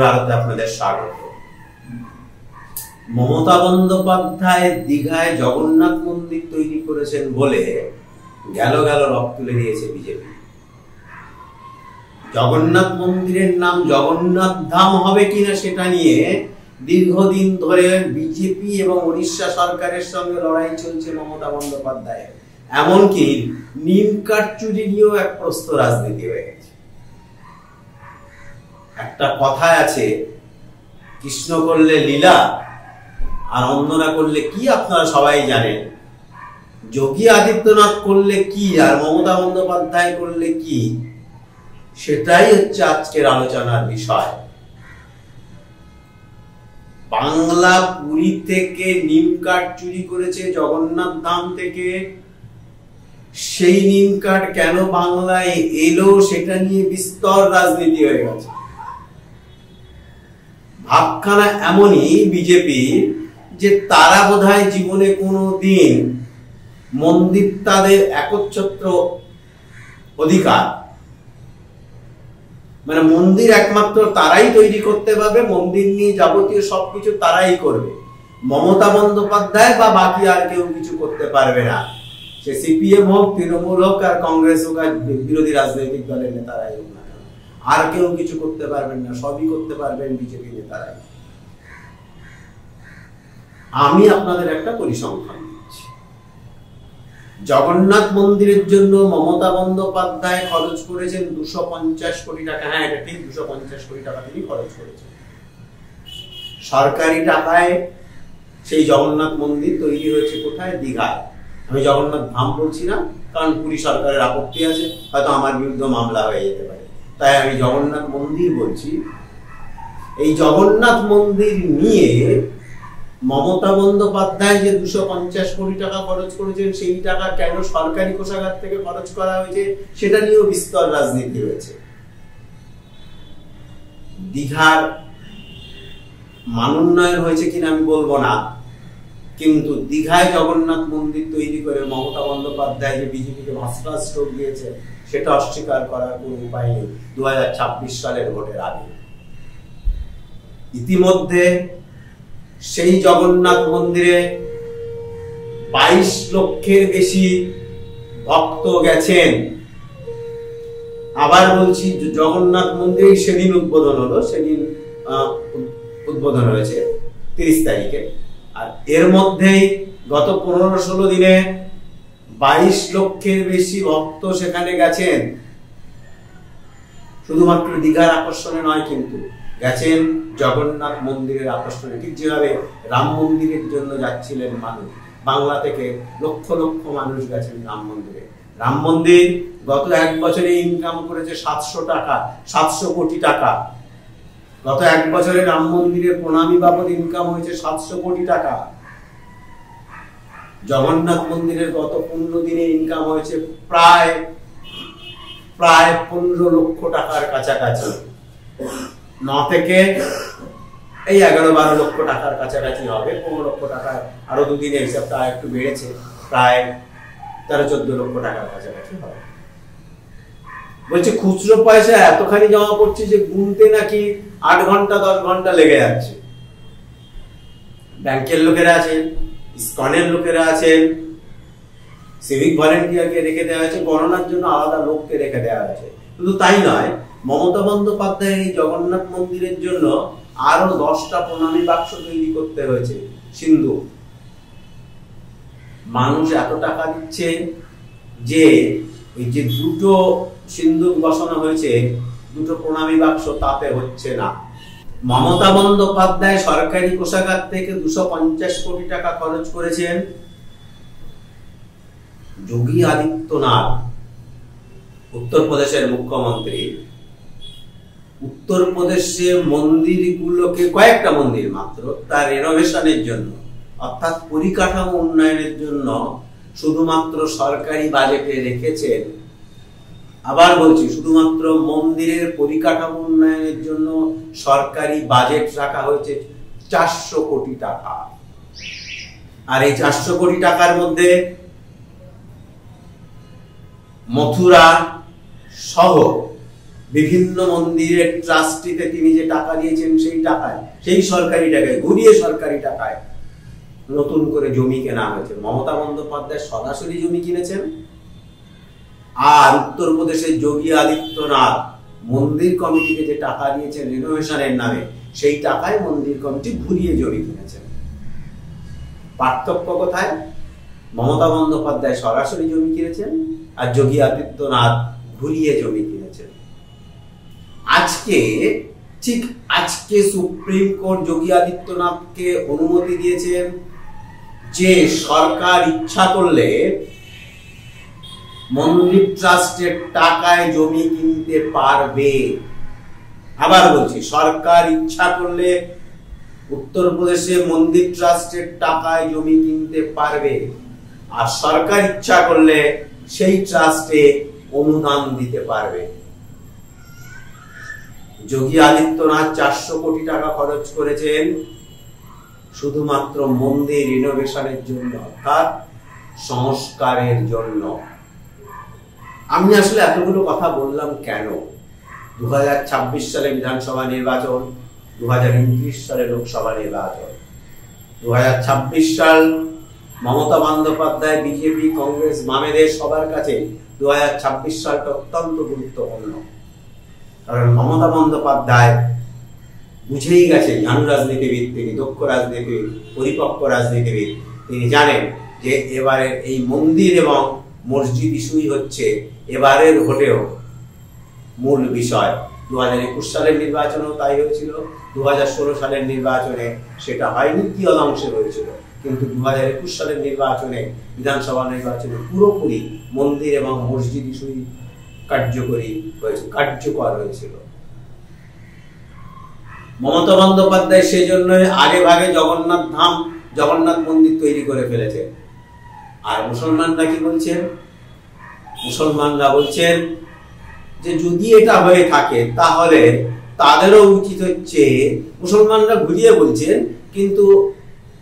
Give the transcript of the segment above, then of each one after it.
ভারতে আপনাদের স্বাগত। মমতা বন্দ্যোপাধ্যায় দীঘায় জগন্নাথ মন্দির তৈরি করেছেন বলে গেল রব তুলে দিয়েছে বিজেপি। জগন্নাথ মন্দিরের নাম জগন্নাথ ধাম হবে কিনা সেটা নিয়ে দীর্ঘদিন ধরে বিজেপি এবং উড়িষ্যা সরকারের সঙ্গে লড়াই চলছে মমতা বন্দ্যোপাধ্যায়। এমনকি নিম কাঠ চুরি নিয়েও এক প্রস্ত রাজনীতি হয়ে গেছে। একটা কথায় আছে, কৃষ্ণ করলে লীলা আর অন্যরা করলে কি আপনারা সবাই জানেন। যোগী আদিত্যনাথ করলে কি আর মমতা বন্দ্যোপাধ্যায় করলে কি, সেটাই হচ্ছে আজকের আলোচনার বিষয়। বাংলা পুরী থেকে নিম কাঠ চুরি করেছে জগন্নাথ ধাম থেকে। সেই নিম কাঠ কেন বাংলায় এলো সেটা নিয়ে বিস্তর রাজনীতি হয়ে গেছে। ভাবখানা এমনই বিজেপি যে তারা বোধহয় জীবনে কোনো দিন মন্দির তাদের একচ্ছত্র অধিকার, মানে মন্দির একমাত্র তারাই তৈরি করতে পারবে, মন্দির নিয়ে যাবতীয় সবকিছু তারাই করবে। মমতা বন্দ্যোপাধ্যায় বা বাকি আর কেউ কিছু করতে পারবে না। সে সিপিএম হোক, তৃণমূল হোক আর কংগ্রেস হোক আর বিরোধী রাজনৈতিক দলের নেতারাই হোক না কেন, আর কেউ কিছু করতে পারবেন না। সবই করতে পারবেন বিজেপি নেতারাই। আমি আপনাদের একটা পরিসংখ্যান দিচ্ছি। জগন্নাথ মন্দিরের জন্য মমতা বন্দ্যোপাধ্যায় খরচ করেছেন 250 কোটি টাকা। হ্যাঁ, এটা ঠিক, 250 কোটি টাকা তিনি খরচ করেছেন। সরকারি টাকায় সেই জগন্নাথ মন্দির তৈরি হয়েছে কোথায়? দীঘায়। আমি জগন্নাথ ধাম বলছি না, কারণ পুরী সরকারের আপত্তি আছে, হয়তো আমার বিরুদ্ধে মামলা হয়ে যেতে পারে, তাই আমি জগন্নাথ মন্দির বলছি। এই জগন্নাথ মন্দির নিয়ে মমতা বন্দ্যোপাধ্যায় যে 250 কোটি টাকা খরচ করেছেন, সেই টাকা কেন সরকারি কোষাগার থেকে খরচ করা হয়েছে সেটা নিয়েও বিস্তর রাজনীতি হয়েছে। দীঘার মানোন্নয়ন হয়েছে কিনা আমি বলবো না, কিন্তু দীঘায় জগন্নাথ মন্দির তৈরি করে মমতা বন্দ্যোপাধ্যায় যে বিজেপিকে মাস্টার স্ট্রোক দিয়েছে সেটা অস্বীকার করার কোনো উপায় নেই 2026 সালের ভোটের আগে। ইতিমধ্যে সেই জগন্নাথ মন্দিরে 22 লক্ষের বেশি ভক্ত গেছেন। আবার বলছি, জগন্নাথ মন্দিরে সেদিন উদ্বোধন হলো, সেদিন উদ্বোধন হয়েছে 30 তারিখে। আর এর মধ্যেই গত 15-16 দিনে 22 লক্ষের বেশি ভক্ত সেখানে গেছেন। শুধুমাত্র দীঘার আকর্ষণে নয়, কিন্তু গেছেন জগন্নাথ মন্দিরের আকর্ষণে। ঠিক যেভাবে রাম মন্দিরের জন্য যাচ্ছিলেন মানুষ, বাংলা থেকে লক্ষ লক্ষ মানুষ গেছেন রাম মন্দিরে। রাম মন্দির গত 1 বছরে ইনকাম করেছে 700 কোটি টাকা। গত 1 বছরে রাম মন্দিরের প্রণামী বাবদ ইনকাম হয়েছে 700 কোটি টাকা। জগন্নাথ মন্দিরের গত 15 দিনে ইনকাম হয়েছে প্রায় 15 লক্ষ টাকার কাছাকাছি। 9 থেকে এই 11-12 লক্ষ টাকার কাছাকাছি হবে। 15 লক্ষ টাকা আরো 2 দিনের হিসাবটা একটু বেড়েছে, প্রায় 13-14 লক্ষ টাকার কাছাকাছি হবে। বলছে খুচরো পয়সা এতখানি জমা পড়ছে যে গুনতে নাকি 8 ঘন্টা 10 ঘন্টা লেগে যাচ্ছে। ব্যাংকের লোকেরা আছেন, ইসকনের লোকেরা আছেন, সিভিক ভলেন্টিয়ারকে রেখে দেওয়া হয়েছে, গণনার জন্য আলাদা লোককে রেখে দেওয়া হয়েছে। শুধু তাই নয়, মমতা বন্দ্যোপাধ্যায় এই জগন্নাথ মন্দিরের জন্য আরো 10টা প্রণামী বাক্স তৈরি করতে হয়েছে সিন্ধু। মানুষ এত টাকা দিচ্ছে যে ওই যে 2টো সিন্ধুক বসানো হয়েছে, 2টো প্রণামী বাক্স, তাতে হচ্ছে না। মমতা বন্দ্যোপাধ্যায় সরকারি কোষাগার থেকে 250 কোটি টাকা খরচ করেছেন। যোগী আদিত্যনাথ উত্তরপ্রদেশের মুখ্যমন্ত্রী, উত্তরপ্রদেশে মন্দিরগুলোকে, কয়েকটা মন্দির মাত্র, তার রেনোভেশনের জন্য অর্থাৎ পরিকাঠামো উন্নয়নের জন্য শুধুমাত্র সরকারি বাজেটে রেখেছেন। আবার বলছি, শুধুমাত্র মন্দিরের পরিকাঠামো উন্নয়নের জন্য সরকারি বাজেট রাখা হয়েছে 400 কোটি টাকা। আর এই 400 কোটি টাকার মধ্যে মথুরা সহ বিভিন্ন মন্দিরের ট্রাস্টিতে তিনি যে টাকা দিয়েছেন সেই টাকায়, সেই সরকারি টাকায় ঘুরিয়ে সরকারি টাকায় নতুন করে জমি কেনা হয়েছে। মমতা বন্দ্যোপাধ্যায় সরাসরি জমি কিনেছেন, আর উত্তরপ্রদেশের যোগী আদিত্যনাথ মন্দির কমিটিকে যে টাকা দিয়েছেন রিনোভেশনের নামে, সেই টাকায় মন্দির কমিটি ঘুরিয়ে জমি কিনেছেন। পার্থক্য কোথায়? মমতা বন্দ্যোপাধ্যায় সরাসরি জমি কিনেছেন আর যোগী আদিত্যনাথ ঘুরিয়ে জমি কিনেছেন। আজকে সুপ্রিম কোর্ট যোগী আদিত্যনাথকে অনুমতি দিয়েছেন যে সরকার ইচ্ছা করলে মন্দির ট্রাস্টের টাকায় জমি কিনতে পারবে। আবার বলছি, সরকার ইচ্ছা করলে উত্তরপ্রদেশে মন্দির ট্রাস্টের টাকায় জমি কিনতে পারবে, আর সরকার ইচ্ছা করলে সেই ট্রাস্টে অনুদান দিতে পারবে। যোগী আদিত্যনাথ 400 কোটি টাকা খরচ করেছেন শুধুমাত্র মন্দির রিনোভেশনের জন্য, অর্থাৎ সংস্কারের জন্য। আমি আসলে এতগুলো কথা বললাম কেন? 2026 সালে বিধানসভা নির্বাচন, 2029 সালে লোকসভা নির্বাচন। 2026 সাল মমতা বন্দ্যোপাধ্যায়, বিজেপি, কংগ্রেস, বামেদের সবার কাছে 2026 সালটা অত্যন্ত গুরুত্বপূর্ণ। কারণ মমতা বন্দ্যোপাধ্যায় বুঝেই গেছে, জ্ঞান রাজনীতিবিদ তিনি, দক্ষ রাজনীতিবিদ, পরিপক্ক রাজনীতিবিদ। তিনি জানেন যে এবারের এই মন্দির এবং মসজিদ ইস্যুই হচ্ছে এবারের ভোটেও মূল বিষয়। 2021 সালের নির্বাচনেও তাই হয়েছিল, 2016 সালের নির্বাচনে সেটা হয়নি, কিয়দাংশে হয়েছিল, কিন্তু 2021 সালের নির্বাচনে, বিধানসভা নির্বাচনে পুরোপুরি মন্দির এবং মসজিদ ইস্যুই কার্যকর হয়েছিল। মমতা বন্দ্যোপাধ্যায় সেজন্য আগে ভাগে জগন্নাথ মন্দির তৈরি করে ফেলেছে। আর মুসলমানরা কি বলছেন? মুসলমানরা বলছেন যে যদি এটা হয়ে থাকে তাহলে তাদেরও উচিত হচ্ছে, মুসলমানরা ঘুরিয়ে বলছেন, কিন্তু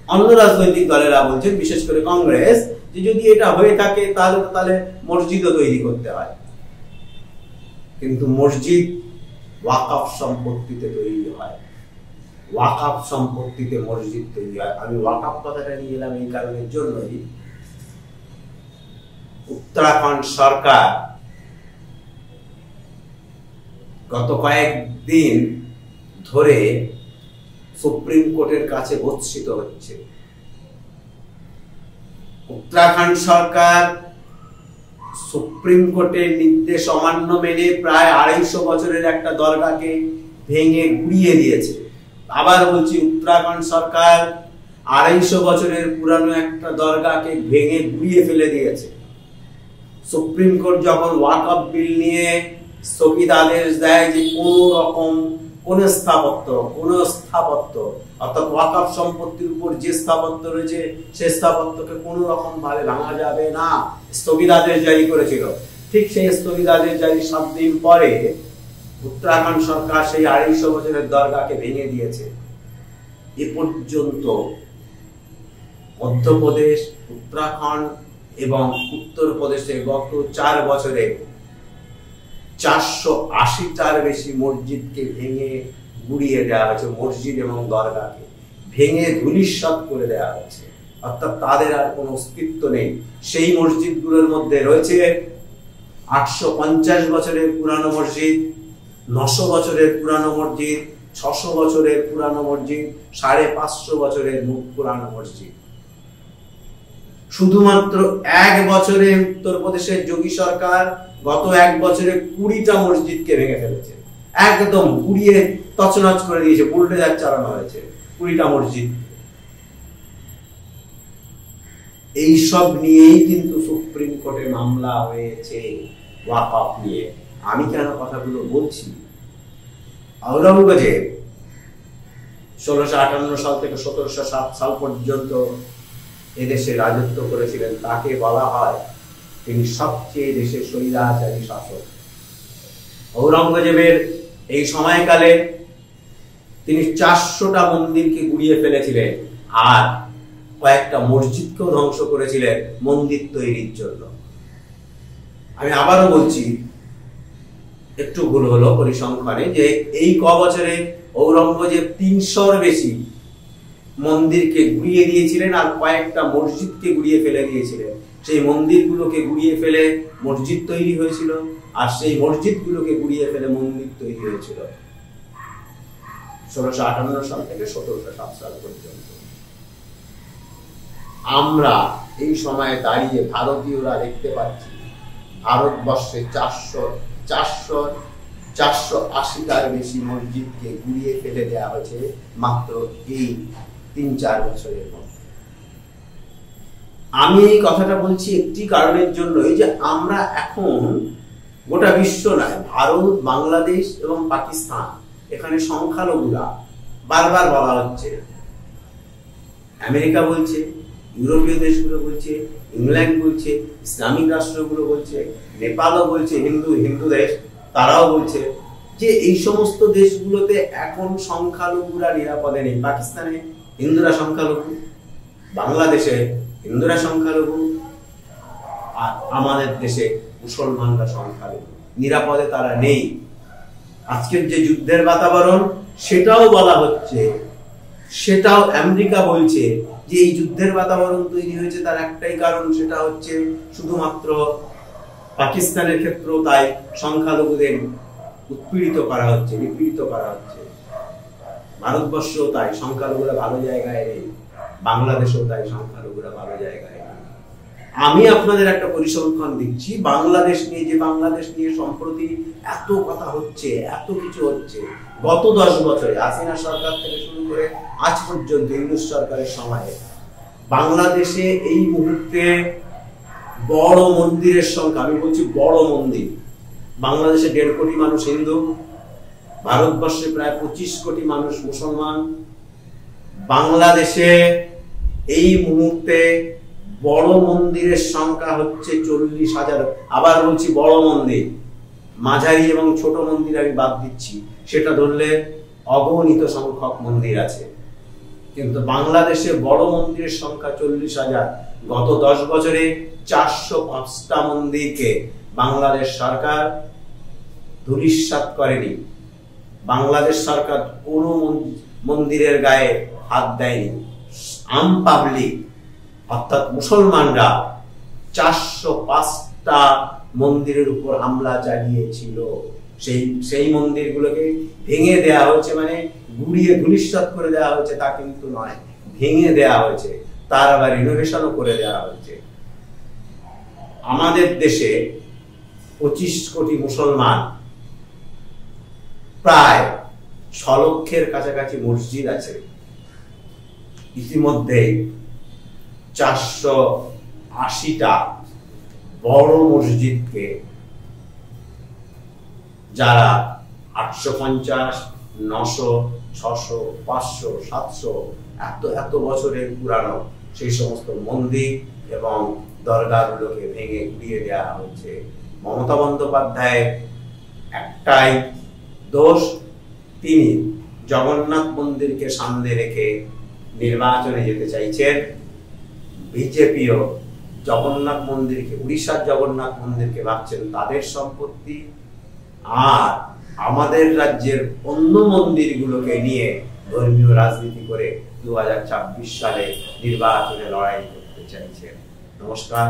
অন্য রাজনৈতিক দলেরা বলছেন, বিশেষ করে কংগ্রেস, যে যদি এটা হয়ে থাকে তাহলে মসজিদও তৈরি করতে হয়। কিন্তু মসজিদ ওয়াকফ সম্পত্তিতে তৈরি হয়, ওয়াকফ সম্পত্তিতে মসজিদ তৈরি হয়। আমি ওয়াকফ কথাটা নিয়ে এলাম এই কারণের জন্যই, উত্তরাখণ্ড সরকার গত কয়েকদিন ধরে সুপ্রিম কোর্টের কাছে বর্ষিত হচ্ছে। উত্তরাখণ্ড সরকার সুপ্রিম কোর্টের নির্দেশ অমান্য মেনে প্রায় 250 বছরের একটা দরগাকে ভেঙে গুড়িয়ে দিয়েছে। আবার বলছি, উত্তরাখণ্ড সরকার 250 বছরের পুরানো একটা দরগাকে ভেঙে গুড়িয়ে ফেলে দিয়েছে। সুপ্রিম কোর্ট যখন ওয়াকফ বিল নিয়ে স্থগিত আদেশ দেয় যে কোন স্থাপত্য অর্থাৎ ওয়াকফ সম্পত্তির উপর যে স্থাপত্য রয়েছে সে স্থাপত্যকে কোনো রকম ভাবে ভাঙা যাবে না, স্থগিত আদেশ জারি করেছিল। ঠিক সেই স্থগিত আদেশ জারি 7 দিন পরে উত্তরাখণ্ড সরকার সেই 250 বছরের দরগাকে ভেঙে দিয়েছে। এ পর্যন্ত মধ্যপ্রদেশ, উত্তরাখণ্ড এবং উত্তরপ্রদেশে গত 4 বছরে 480টার বেশি মসজিদকে ভেঙে গুড়িয়ে দেওয়া হয়েছে। মসজিদ এবং দরগাকে ভেঙে ধূলিসাৎ করে দেওয়া হয়েছে, অর্থাৎ তাদের আর কোনো অস্তিত্ব নেই। সেই মসজিদগুলোর মধ্যে রয়েছে 850 বছরের পুরানো মসজিদ, 900 বছরের পুরানো মসজিদ, 600 বছরের পুরানো মসজিদ, 550 বছরের পুরানো মসজিদ। শুধুমাত্র 1 বছরে উত্তরপ্রদেশের যোগী সরকার গত 1 বছরে 20টা মসজিদকে ভেঙে ফেলেছে, একদম পুড়িয়ে তছনছ করে দিয়েছে, বুলডোজার চালানো হয়েছে 20টা মসজিদ। এই সব নিয়েই কিন্তু সুপ্রিম কোর্টে মামলা হয়েছে ওয়াকফ নিয়ে। আমি কেন কথাগুলো বলছি? আওরঙ্গজেব 1658 সাল থেকে 1707 সাল পর্যন্ত এদেশে রাজত্ব করেছিলেন। তাকে বলা হয় তিনি সবচেয়ে দেশের স্বৈরাচারী শাসক। ঔরঙ্গজেবের এই সময়কালে তিনি 400টা মন্দিরকে গুড়িয়ে ফেলেছিলেন আর কয়েকটা মসজিদকেও ধ্বংস করেছিলেন মন্দির তৈরির জন্য। আমি আবারও বলছি, একটু ভুল হলো পরিসংখ্যানে, যে এই ক বছরে ঔরঙ্গজেব 300-র বেশি মন্দিরকে গুড়িয়ে দিয়েছিলেন আর কয়েকটা মসজিদকে গুড়িয়ে ফেলে দিয়েছিলেন। সেই মন্দিরগুলোকে গুড়িয়ে ফেলে মসজিদ তৈরি হয়েছিল, আর সেই মসজিদগুলোকে গুড়িয়ে ফেলে মন্দির তৈরি হয়েছিল 1658 সাল থেকে 1707 সাল পর্যন্ত। আমরা এই সময়ে দাঁড়িয়ে ভারতীয়রা দেখতে পাচ্ছি ভারতবর্ষে 480টার বেশি মসজিদকে গুড়িয়ে ফেলে দেওয়া হয়েছে মাত্র এই 3-4 বছরের মধ্যে। আমি এই কথাটা বলছি একটি কারণের জন্যই, যে আমরা এখন গোটা বিশ্ব নয়, ভারত, বাংলাদেশ এবং পাকিস্তান, এখানে সংখ্যালঘুরা বারবার বলা হচ্ছে, আমেরিকা বলছে, ইউরোপীয় দেশগুলো বলছে, ইংল্যান্ড বলছে, ইসলামিক রাষ্ট্রগুলো বলছে, নেপালও বলছে, হিন্দু দেশ তারাও বলছে যে এই সমস্ত দেশগুলোতে এখন সংখ্যালঘুরা নিরাপদে নেই। পাকিস্তানে হিন্দুরা সংখ্যালঘু, বাংলাদেশে হিন্দুরা সংখ্যালঘু, আর আমাদের দেশে মুসলমানরা সংখ্যালঘু, নিরাপদে তারা নেই। আজকের যে যুদ্ধের বাতাবরণ সেটাও বলা হচ্ছে, সেটাও আমেরিকা বলছে যে এই যুদ্ধের বাতাবরণ তৈরি হয়েছে তার একটাই কারণ, সেটা হচ্ছে শুধুমাত্র পাকিস্তানের ক্ষেত্রেও তাই সংখ্যালঘুদের উৎপীড়িত করা হচ্ছে, নিপীড়িত করা হচ্ছে। ভারতবর্ষেও তাই সংখ্যালঘুরা ভালো জায়গায় নেই, বাংলাদেশেও তাই সংখ্যালঘুরা ভালো জায়গায় নেই। আমি আপনাদের একটা পরিসংখ্যান দিচ্ছি বাংলাদেশ নিয়ে সম্প্রতি এত কথা হচ্ছে, এত কিছু হচ্ছে। গত 10 বছরে হাসিনা সরকার থেকে শুরু করে আজ পর্যন্ত ইউনূস সরকারের সময়ে বাংলাদেশে এই মুহূর্তে বড় মন্দিরের সংখ্যা, আমি বলছি বড় মন্দির, বাংলাদেশে 1.5 কোটি মানুষ হিন্দু, ভারতবর্ষে প্রায় 25 কোটি মানুষ মুসলমান। বাংলাদেশে এই মুহূর্তে বড় মন্দিরের সংখ্যা হচ্ছে 40,000। আবার বলছি বড় মন্দির, মাঝারি এবং ছোট মন্দির আমি বাদ দিচ্ছি, সেটা ধরলে অগণিত সংখ্যক মন্দির আছে, কিন্তু বাংলাদেশে বড় মন্দিরের সংখ্যা 40,000। গত 10 বছরে 405টা মন্দিরকে বাংলাদেশ সরকার ধূলিসাৎ করেনি। বাংলাদেশ সরকার কোনো মন্দিরের গায়ে হাত দেয়নি। আম পাবলিক অর্থাৎ মুসলমানরা 405টা মন্দিরের উপর হামলা চালিয়েছিল। সেই মন্দিরগুলোকে ভেঙে দেয়া হয়েছে, মানে গুড়িয়ে ধূলিসাৎ করে দেওয়া হয়েছে তা কিন্তু নয়, ভেঙে দেয়া হয়েছে, তার আবার রিনোভেশনও করে দেওয়া হয়েছে। আমাদের দেশে 25 কোটি মুসলমান, প্রায় 6 লক্ষের কাছাকাছি মসজিদ আছে। ইতিমধ্যে 480টা বড় মসজিদকে, যারা 850, 900, 600, 500, 700 এত বছরের পুরানো সেই সমস্ত মন্দির এবং দরগাগুলোকে ভেঙে গুড়িয়ে দেওয়া হচ্ছে। মমতা বন্দ্যোপাধ্যায়ের একটাই দোষ, তিনি জগন্নাথ মন্দিরকে সামনে রেখে নির্বাচনে যেতে চাইছেন। বিজেপিও জগন্নাথ মন্দিরকে, উড়িষ্যার জগন্নাথ মন্দিরকে ভাবছেন তাদের সম্পত্তি, আর আমাদের রাজ্যের অন্য মন্দিরগুলোকে নিয়ে ধর্মীয় রাজনীতি করে 2026 সালে নির্বাচনে লড়াই করতে চাইছেন। নমস্কার।